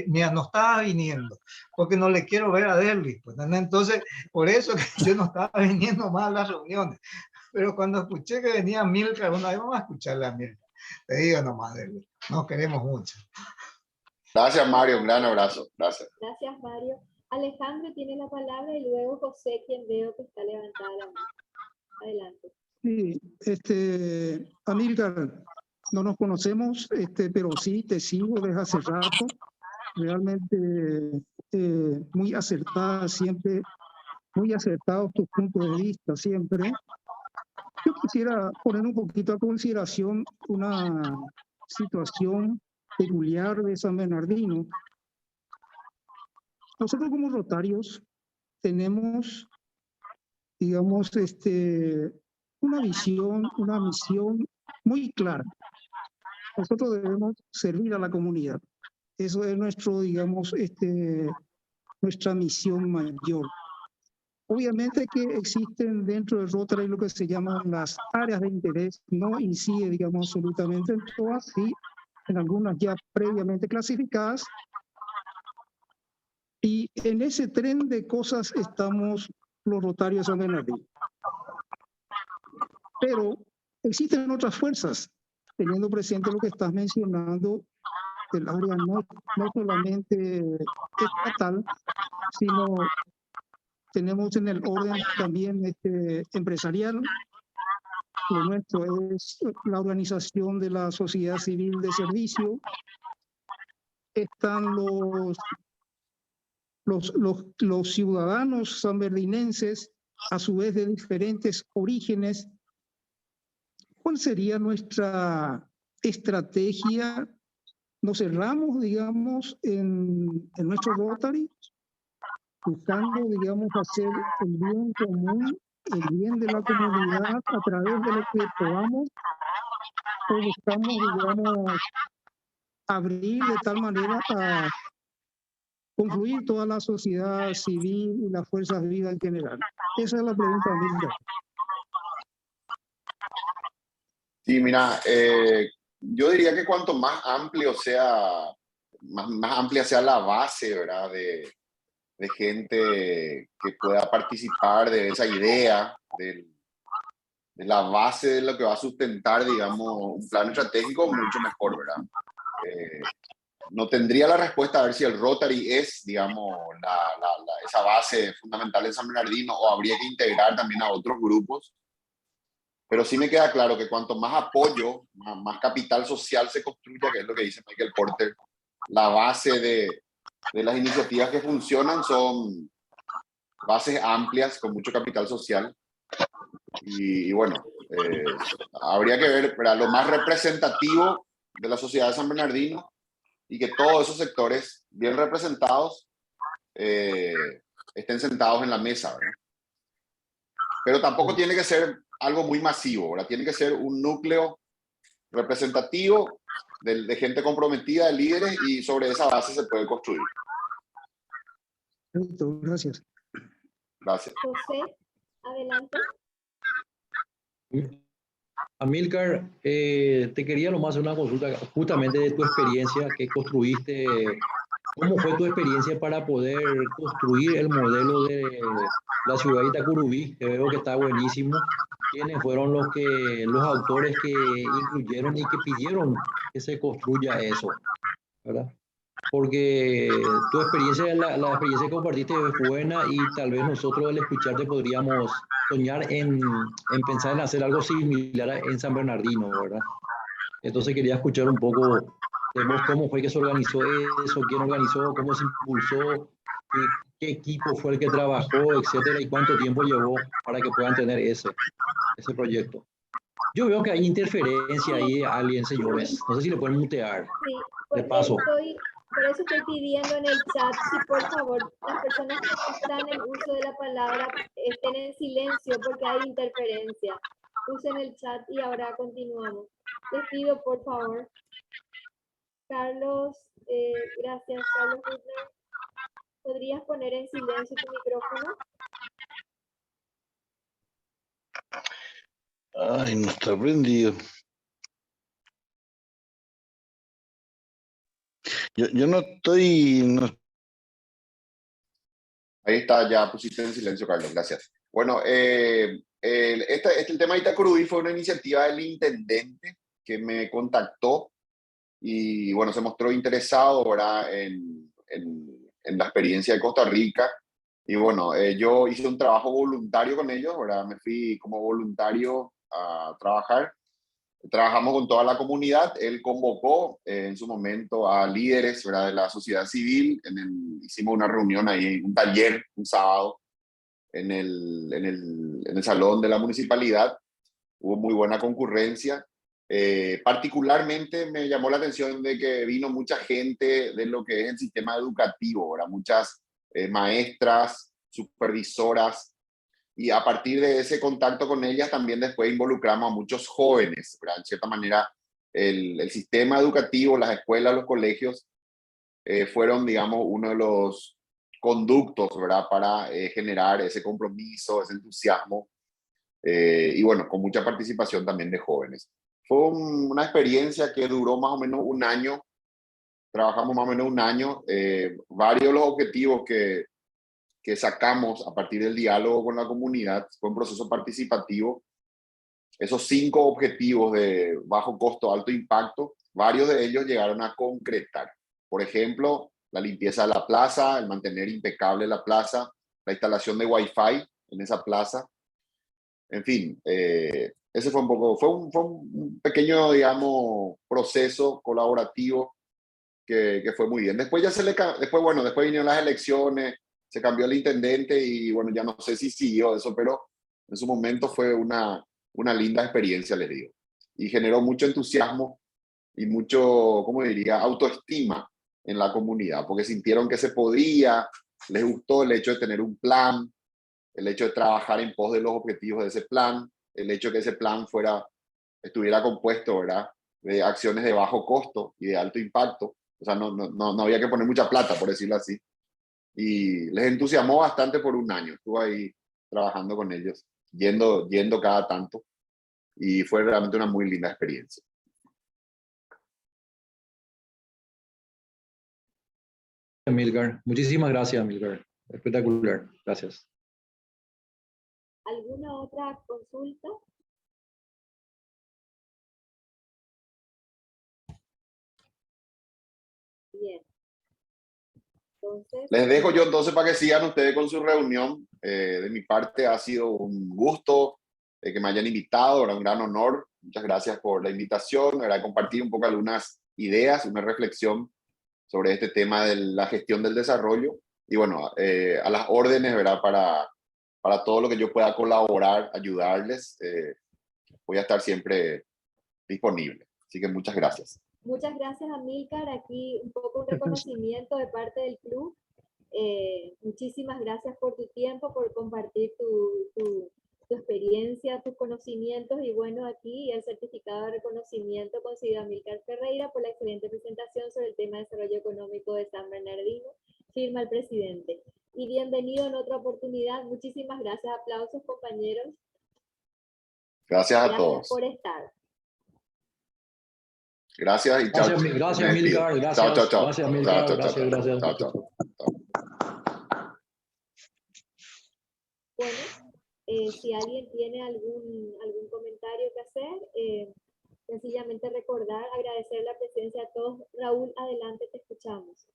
Mira, no estaba viniendo, porque no le quiero ver a Derly. Pues, entonces, por eso que yo no estaba viniendo más a las reuniones. Pero cuando escuché que venía Milka, bueno, ahí vamos a escucharle a Milka. Te digo nomás, Derly, nos queremos mucho. Gracias, Mario. Un gran abrazo. Gracias. Gracias, Mario. Alejandro tiene la palabra y luego José, quien veo que está levantada la mano. Adelante. Sí, Amílcar, no nos conocemos, pero sí te sigo desde hace rato. Realmente muy acertada siempre, muy acertados tus puntos de vista siempre. Yo quisiera poner un poquito a consideración una situación peculiar de San Bernardino. Nosotros como rotarios tenemos, digamos, una visión, una misión muy clara. Nosotros debemos servir a la comunidad. Eso es nuestro, digamos, nuestra misión mayor. Obviamente que existen dentro de Rotary lo que se llaman las áreas de interés, no incide, digamos, absolutamente en todas, sí, en algunas ya previamente clasificadas. Y en ese tren de cosas estamos los Rotarios de San Bernardino. Pero existen otras fuerzas, teniendo presente lo que estás mencionando, del área no solamente estatal, sino tenemos en el orden también empresarial. Lo nuestro es la organización de la sociedad civil de servicio. Están los ciudadanos sanberninenses, a su vez de diferentes orígenes. ¿Cuál sería nuestra estrategia? Nos cerramos, digamos, en nuestro Rotary, buscando, digamos, hacer el bien común, el bien de la comunidad a través de lo que podamos, o buscamos, digamos, abrir de tal manera a confluir toda la sociedad civil y las fuerzas vivas en general. Esa es la pregunta, Milka. Sí, mira, yo diría que cuanto más amplio sea, más amplia sea la base, ¿verdad? De gente que pueda participar de esa idea, de la base de lo que va a sustentar, digamos, un plan estratégico, mucho mejor, ¿verdad? No tendría la respuesta a ver si el Rotary es, digamos, esa base fundamental en San Bernardino, o habría que integrar también a otros grupos. Pero sí me queda claro que cuanto más apoyo, más capital social se construya, que es lo que dice Michael Porter, la base de las iniciativas que funcionan son bases amplias con mucho capital social. Y bueno, habría que ver, ¿verdad?, lo más representativo de la sociedad de San Bernardino, y que todos esos sectores bien representados estén sentados en la mesa, ¿verdad? Pero tampoco tiene que ser algo muy masivo, ¿verdad? Tiene que ser un núcleo representativo de gente comprometida, de líderes, y sobre esa base se puede construir. Perfecto, gracias. Gracias. José, adelante. Amílcar, te quería nomás hacer una consulta justamente de tu experiencia que construiste. ¿Cómo fue tu experiencia para poder construir el modelo de la ciudad de Itacurubí? Que veo que está buenísimo. ¿Quiénes fueron los autores que incluyeron y que pidieron que se construya eso, ¿verdad? Porque tu experiencia, la experiencia que compartiste es buena, y tal vez nosotros al escucharte podríamos soñar en pensar en hacer algo similar en San Bernardino, ¿verdad? Entonces quería escuchar un poco de vos, cómo fue que se organizó eso, quién organizó, cómo se impulsó, qué equipo fue el que trabajó, etcétera, y cuánto tiempo llevó para que puedan tener ese proyecto. Yo veo que hay interferencia ahí, alguien, señores. No sé si le pueden mutear. Sí, De paso. por eso estoy pidiendo en el chat, si por favor las personas que están en uso de la palabra estén en silencio porque hay interferencia. Usen el chat y ahora continuamos. Les pido, por favor. Carlos, gracias, Carlos Rutner. ¿Podrías poner en silencio tu micrófono? Ay, no está prendido. Yo no estoy... Ahí está, ya pusiste en silencio, Carlos, gracias. Bueno, el tema de Itacurubí fue una iniciativa del intendente que me contactó, y bueno, se mostró interesado, ¿verdad?, en la experiencia de Costa Rica. Y bueno, yo hice un trabajo voluntario con ellos, ¿verdad? Me fui como voluntario a trabajar. Trabajamos con toda la comunidad. Él convocó en su momento a líderes, ¿verdad?, de la sociedad civil. Hicimos una reunión ahí, un taller, un sábado, en el salón de la municipalidad. Hubo muy buena concurrencia. Particularmente me llamó la atención de que vino mucha gente de lo que es el sistema educativo, ¿verdad? Muchas maestras, supervisoras, y a partir de ese contacto con ellas también después involucramos a muchos jóvenes, ¿verdad? En cierta manera, el sistema educativo, las escuelas, los colegios fueron, digamos, uno de los conductos, ¿verdad?, para generar ese compromiso, ese entusiasmo, y bueno, con mucha participación también de jóvenes. Fue una experiencia que duró más o menos un año. Trabajamos más o menos un año. Varios de los objetivos que sacamos a partir del diálogo con la comunidad fue un proceso participativo. Esos 5 objetivos de bajo costo, alto impacto, varios de ellos llegaron a concretar. Por ejemplo, la limpieza de la plaza, el mantener impecable la plaza, la instalación de Wi-Fi en esa plaza. En fin, ese fue un poco, fue un pequeño, digamos, proceso colaborativo que fue muy bien. Después después vinieron las elecciones, se cambió el intendente y bueno, ya no sé si siguió eso, pero en su momento fue una linda experiencia, les digo. Y generó mucho entusiasmo y mucho, ¿cómo diría?, autoestima en la comunidad, porque sintieron que se podía, les gustó el hecho de tener un plan, el hecho de trabajar en pos de los objetivos de ese plan, el hecho de que ese plan estuviera compuesto, ¿verdad?, de acciones de bajo costo y de alto impacto. O sea, no había que poner mucha plata, por decirlo así. Y les entusiasmó bastante por un año. Estuve ahí trabajando con ellos, yendo cada tanto. Y fue realmente una muy linda experiencia. Amílcar, muchísimas gracias, Amílcar. Espectacular, gracias. ¿Alguna otra consulta? Bien. Entonces, Les dejo yo entonces para que sigan ustedes con su reunión. De mi parte ha sido un gusto que me hayan invitado, era un gran honor. Muchas gracias por la invitación, era compartir un poco algunas ideas, una reflexión sobre este tema de la gestión del desarrollo. Y bueno, a las órdenes, ¿verdad?, para todo lo que yo pueda colaborar, ayudarles, voy a estar siempre disponible. Así que muchas gracias. muchas gracias, Amílcar. Aquí un poco un reconocimiento de parte del club. Muchísimas gracias por tu tiempo, por compartir tu experiencia, tus conocimientos, y bueno, aquí el certificado de reconocimiento concedido a Amílcar Ferreira por la excelente presentación sobre el tema de desarrollo económico de San Bernardino. Firma el presidente. Y bienvenido en otra oportunidad. Muchísimas gracias. Aplausos, compañeros. Gracias a todos. Gracias por estar. Gracias y chao. Gracias, Amílcar. Gracias. Chao, chao. Gracias, Amílcar. Gracias. Chao, chao. Bueno, si alguien tiene algún comentario que hacer, sencillamente recordar, agradecer la presencia a todos. Raúl, adelante, te escuchamos.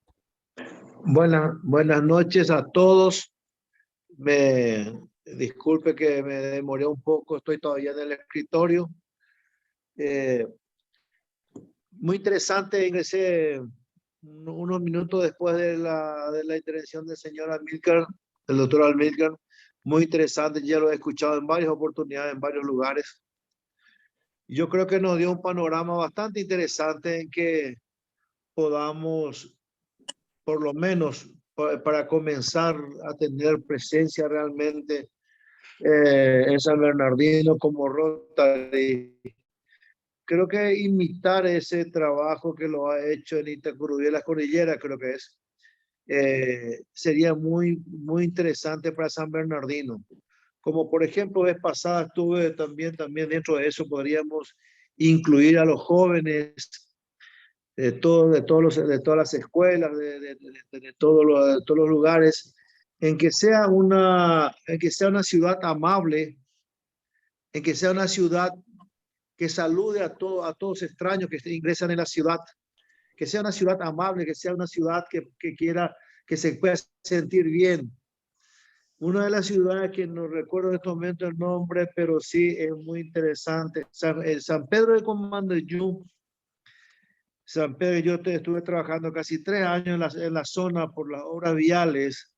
Buenas noches a todos. Disculpe que me demoré un poco, estoy todavía en el escritorio. Muy interesante, ingresé unos minutos después de la intervención del señor Amílcar, del doctor Amílcar. Muy interesante, ya lo he escuchado en varias oportunidades, en varios lugares. Yo creo que nos dio un panorama bastante interesante en que podamos, por lo menos para comenzar a tener presencia realmente en San Bernardino como Rotary. Creo que imitar ese trabajo que lo ha hecho en Itacurubí de las Cordilleras, creo que es, sería muy interesante para San Bernardino. Como por ejemplo, vez pasada estuve también dentro de eso, podríamos incluir a los jóvenes de todas las escuelas, de todos los lugares, en que sea una ciudad amable, en que sea una ciudad que salude a todos extraños que ingresan en la ciudad, que sea una ciudad amable, que sea una ciudad que quiera, que se pueda sentir bien. Una de las ciudades que no recuerdo en este momento el nombre, pero sí es muy interesante, San Pedro de Comandayú. San Pedro, yo estuve trabajando casi 3 años en la zona por las obras viales.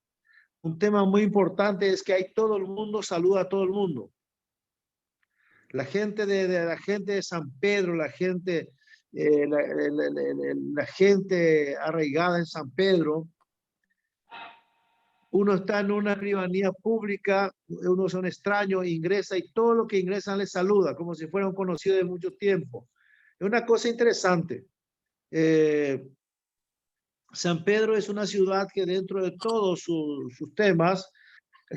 Un tema muy importante es que ahí todo el mundo saluda a todo el mundo. La gente de San Pedro, la gente gente arraigada en San Pedro, uno está en una escribanía pública, uno son extraños, ingresa y todo lo que ingresan le saluda, como si fuera un conocido de mucho tiempo. Es una cosa interesante. San Pedro es una ciudad que dentro de todos sus temas,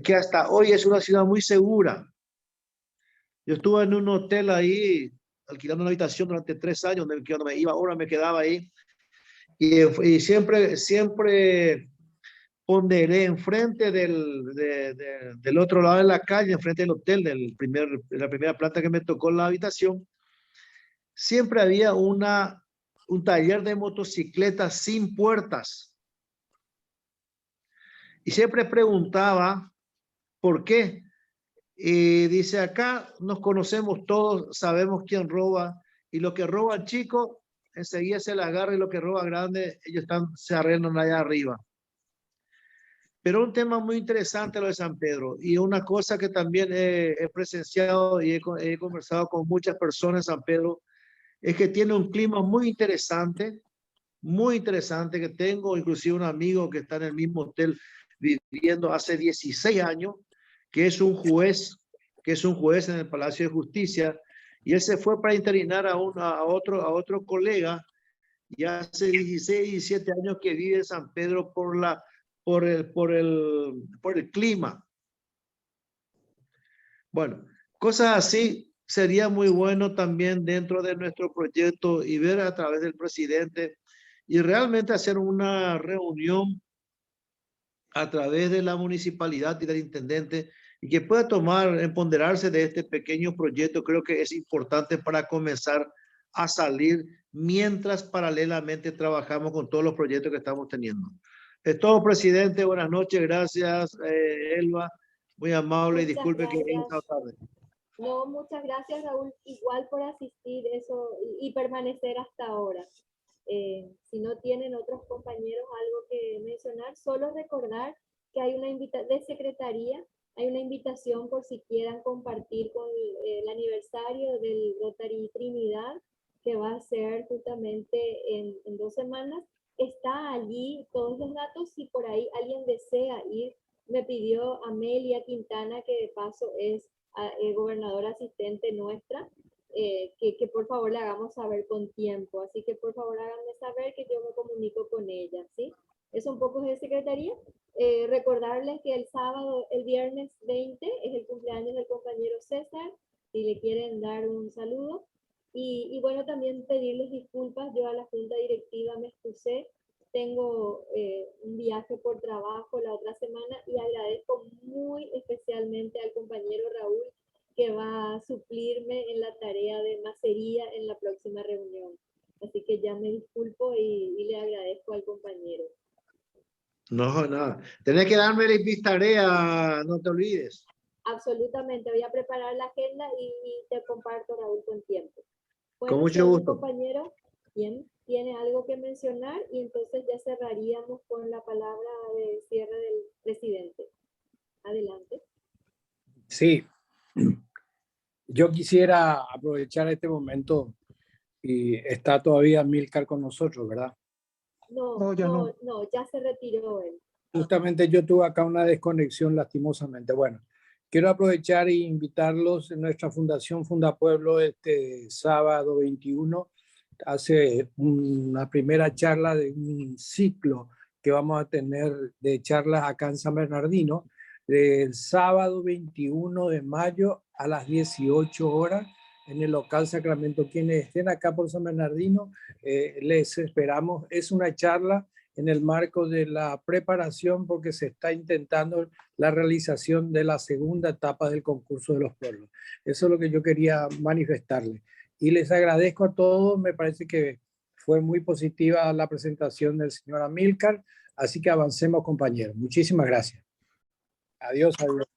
que hasta hoy es una ciudad muy segura. Yo estuve en un hotel ahí, alquilando una habitación durante 3 años, donde me iba, ahora me quedaba ahí. Y siempre ponderé enfrente del otro lado de la calle, enfrente del hotel, de la primera planta que me tocó la habitación, siempre había un taller de motocicletas sin puertas. Y siempre preguntaba, ¿por qué? Y dice, acá nos conocemos todos, sabemos quién roba, y lo que roba el chico, enseguida se le agarra, y lo que roba grande, ellos se arreglan allá arriba. Pero un tema muy interesante lo de San Pedro, y una cosa que también he presenciado y he conversado con muchas personas en San Pedro, es que tiene un clima muy interesante, que tengo inclusive un amigo que está en el mismo hotel viviendo hace 16 años, que es un juez en el Palacio de Justicia, y él se fue para internar a otro colega, y hace 16, 17 años que vive en San Pedro por el clima. Bueno, cosas así sería muy bueno también dentro de nuestro proyecto, y ver a través del presidente y realmente hacer una reunión a través de la municipalidad y del intendente, y que pueda empoderarse de este pequeño proyecto. Creo que es importante para comenzar a salir, mientras paralelamente trabajamos con todos los proyectos que estamos teniendo. Es todo, presidente. Buenas noches. Gracias, Elba. Muy amable, y disculpe que he estado tarde. No, muchas gracias, Raúl, igual por asistir eso y permanecer hasta ahora. Si no tienen otros compañeros algo que mencionar, solo recordar que hay una invitación de secretaría, hay una invitación por si quieran compartir con el aniversario del Rotary Trinidad, que va a ser justamente en 2 semanas. Está allí todos los datos, si por ahí alguien desea ir. Me pidió Amelia Quintana, que de paso es gobernadora asistente nuestra, que por favor le hagamos saber con tiempo. Así que por favor háganme saber, que yo me comunico con ella, ¿sí? Es un poco de secretaría. Recordarles que el viernes 20 es el cumpleaños del compañero César, si le quieren dar un saludo. Y bueno, también pedirles disculpas. Yo a la junta directiva me excusé. Tengo un viaje por trabajo la otra semana, y agradezco muy especialmente al compañero Raúl, que va a suplirme en la tarea de macería en la próxima reunión. Así que ya me disculpo y le agradezco al compañero. No, nada. Tenés que darme mis tareas, no te olvides. Absolutamente. Voy a preparar la agenda y te comparto, Raúl, con tiempo. Bueno, con mucho gusto. Compañero, ¿quién tiene algo que mencionar? Y entonces ya cerraríamos con la palabra de cierre del presidente. Adelante. Sí. Yo quisiera aprovechar este momento, y está todavía Amílcar con nosotros, ¿verdad? No, ya se retiró él. Justamente yo tuve acá una desconexión, lastimosamente. Bueno, quiero aprovechar e invitarlos. En nuestra fundación Fundapueblo, este sábado 21 hace una primera charla de un ciclo que vamos a tener de charlas acá en San Bernardino, del sábado 21 de mayo a las 18 horas en el local Sacramento. Quienes estén acá por San Bernardino, les esperamos. Es una charla en el marco de la preparación, porque se está intentando la realización de la segunda etapa del concurso de los pueblos. Eso es lo que yo quería manifestarles. Y les agradezco a todos. Me parece que fue muy positiva la presentación del señor Amílcar, así que avancemos, compañeros. Muchísimas gracias. Adiós, adiós.